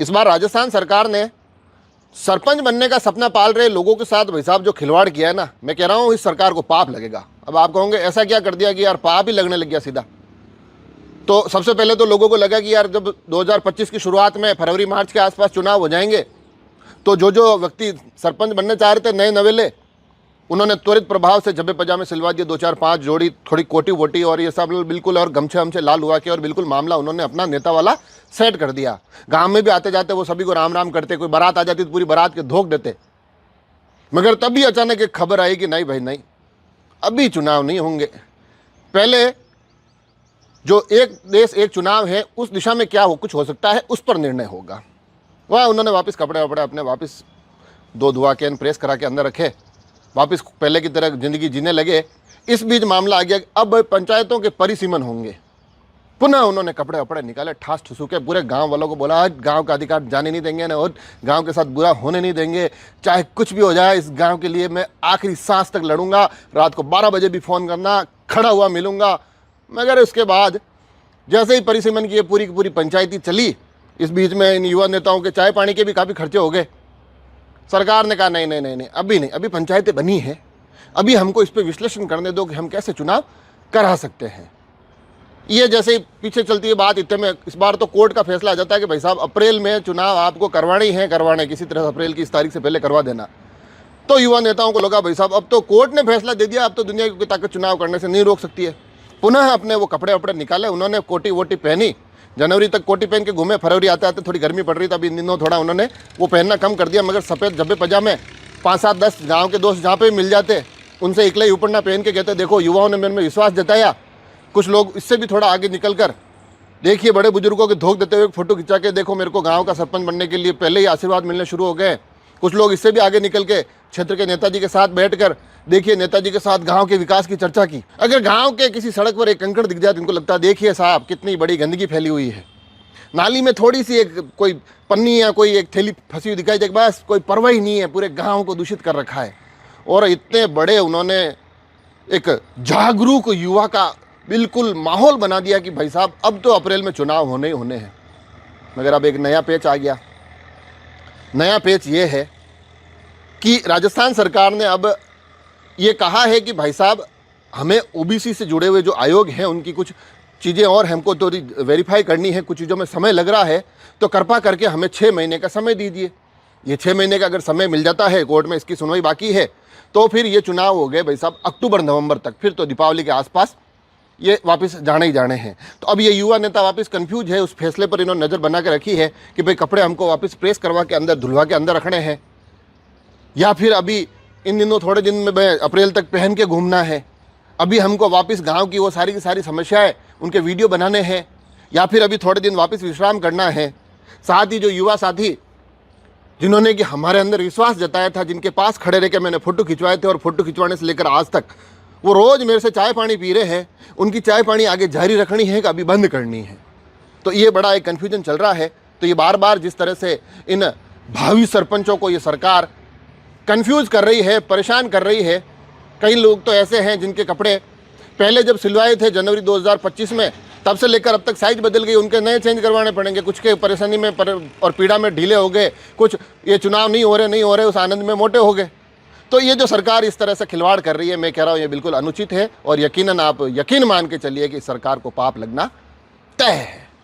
इस बार राजस्थान सरकार ने सरपंच बनने का सपना पाल रहे लोगों के साथ भाई साहब जो खिलवाड़ किया है ना, मैं कह रहा हूँ इस सरकार को पाप लगेगा। अब आप कहोगे ऐसा क्या कर दिया कि यार पाप ही लगने लग गया सीधा। तो सबसे पहले तो लोगों को लगा कि यार जब 2025 की शुरुआत में फरवरी मार्च के आसपास चुनाव हो जाएंगे तो जो व्यक्ति सरपंच बनने चाह रहे थे नए नवेले, उन्होंने त्वरित प्रभाव से जब्बे पजामे सिलवा दिए, 2-4-5 जोड़ी थोड़ी कोटी वोटी और ये सब बिल्कुल, और गमछे हमसे लाल हुआ के, और बिल्कुल मामला उन्होंने अपना नेता वाला सेट कर दिया। गांव में भी आते जाते वो सभी को राम राम करते, कोई बारात आ जाती तो पूरी बारात के धोख देते। मगर तभी अचानक एक खबर आई कि नहीं भाई नहीं, अभी चुनाव नहीं होंगे। पहले जो एक देश एक चुनाव है उस दिशा में क्या कुछ हो सकता है उस पर निर्णय होगा। वह उन्होंने वापस कपड़े वपड़े अपने वापस दो धुआ के प्रेस करा के अंदर रखे, वापस पहले की तरह जिंदगी जीने लगे। इस बीच मामला आ गया कि अब पंचायतों के परिसीमन होंगे। पुनः उन्होंने कपड़े वपड़े निकाले, ठास ठुसूके पूरे गांव वालों को बोला आज गांव का अधिकार जाने नहीं देंगे ना, और गांव के साथ बुरा होने नहीं देंगे, चाहे कुछ भी हो जाए इस गांव के लिए मैं आखिरी सांस तक लड़ूंगा, रात को 12 बजे भी फ़ोन करना, खड़ा हुआ मिलूंगा। मगर उसके बाद जैसे ही परिसीमन की पूरी की पूरी पंचायती चली, इस बीच में इन युवा नेताओं के चाय पानी के भी काफ़ी खर्चे हो गए। सरकार ने कहा नहीं नहीं नहीं नहीं, अभी नहीं, अभी पंचायतें बनी हैं, अभी हमको इस पर विश्लेषण करने दो कि हम कैसे चुनाव करा सकते हैं। ये जैसे ही पीछे चलती है बात, इतने में इस बार तो कोर्ट का फैसला आ जाता है कि भाई साहब अप्रैल में चुनाव आपको करवाने ही है, करवाने किसी तरह अप्रैल की इस तारीख से पहले करवा देना। तो युवा नेताओं को लगा भाई साहब अब तो कोर्ट ने फैसला दे दिया, अब तो दुनिया की ताकत चुनाव करने से नहीं रोक सकती है। पुनः अपने वो कपड़े वपड़े निकाले, उन्होंने कोटी वोटी पहनी, जनवरी तक कोटी पहन के घूमे, फरवरी आते आते थोड़ी गर्मी पड़ रही थी, अभी इन दिनों थोड़ा उन्होंने वो पहनना कम कर दिया। मगर सफ़ेद जब्बे पजामे 5-7-10 गाँव के दोस्त जहाँ पे मिल जाते उनसे इकले ही उपरना पहन के कहते देखो युवाओं ने मेरे में विश्वास जताया। कुछ लोग इससे भी थोड़ा आगे निकल कर देखिए बड़े बुजुर्गों के धोख देते हुए फोटो खिंचा के देखो मेरे को गांव का सरपंच बनने के लिए पहले ही आशीर्वाद मिलने शुरू हो गए। कुछ लोग इससे भी आगे निकल के क्षेत्र के नेताजी के साथ बैठकर देखिए नेताजी के साथ गांव के विकास की चर्चा की। अगर गांव के किसी सड़क पर एक कंकड़ दिख जाए तो इनको लगता है देखिए साहब कितनी बड़ी गंदगी फैली हुई है, नाली में थोड़ी सी एक कोई पन्नी या कोई एक थैली फंसी हुई दिखाई दे, बस कोई परवाह ही नहीं है, पूरे गाँव को दूषित कर रखा है। और इतने बड़े उन्होंने एक जागरूक युवा का बिल्कुल माहौल बना दिया कि भाई साहब अब तो अप्रैल में चुनाव होने ही होने हैं। मगर अब एक नया पेच आ गया। नया पेच ये है कि राजस्थान सरकार ने अब ये कहा है कि भाई साहब हमें ओबीसी से जुड़े हुए जो आयोग हैं उनकी कुछ चीज़ें और हमको तो वेरीफाई करनी है, कुछ चीज़ों में समय लग रहा है, तो कृपा करके हमें 6 महीने का समय दीजिए। ये 6 महीने का अगर समय मिल जाता है, कोर्ट में इसकी सुनवाई बाकी है, तो फिर ये चुनाव हो गए भाई साहब अक्टूबर-नवंबर तक, फिर तो दीपावली के आसपास ये वापस जाने ही जाने हैं। तो अब ये युवा नेता वापस कंफ्यूज है, उस फैसले पर इन्होंने नज़र बना के रखी है कि भाई कपड़े हमको वापस प्रेस करवा के अंदर धुलवा के अंदर रखने हैं, या फिर अभी इन दिनों थोड़े दिन में अप्रैल तक पहन के घूमना है, अभी हमको वापस गांव की वो सारी की सारी समस्याएं उनके वीडियो बनाने हैं, या फिर अभी थोड़े दिन वापस विश्राम करना है। साथ ही जो युवा साथी जिन्होंने कि हमारे अंदर विश्वास जताया था, जिनके पास खड़े रह के मैंने फ़ोटो खिंचवाए थे और फ़ोटो खिंचवाने से लेकर आज तक वो रोज़ मेरे से चाय पानी पी रहे हैं, उनकी चाय पानी आगे जारी रखनी है कि अभी बंद करनी है। तो ये बड़ा एक कन्फ्यूजन चल रहा है। तो ये बार बार जिस तरह से इन भावी सरपंचों को ये सरकार कंफ्यूज कर रही है, परेशान कर रही है। कई लोग तो ऐसे हैं जिनके कपड़े पहले जब सिलवाए थे जनवरी 2025 में, तब से लेकर अब तक साइज बदल गई, उनके नए चेंज करवाने पड़ेंगे। कुछ के परेशानी में और पीड़ा में ढीले हो गए, कुछ ये चुनाव नहीं हो रहे उस आनंद में मोटे हो गए। तो ये जो सरकार इस तरह से खिलवाड़ कर रही है, मैं कह रहा हूँ ये बिल्कुल अनुचित है, और यकीनन आप यकीन मान के चलिए कि सरकार को पाप लगना तय है।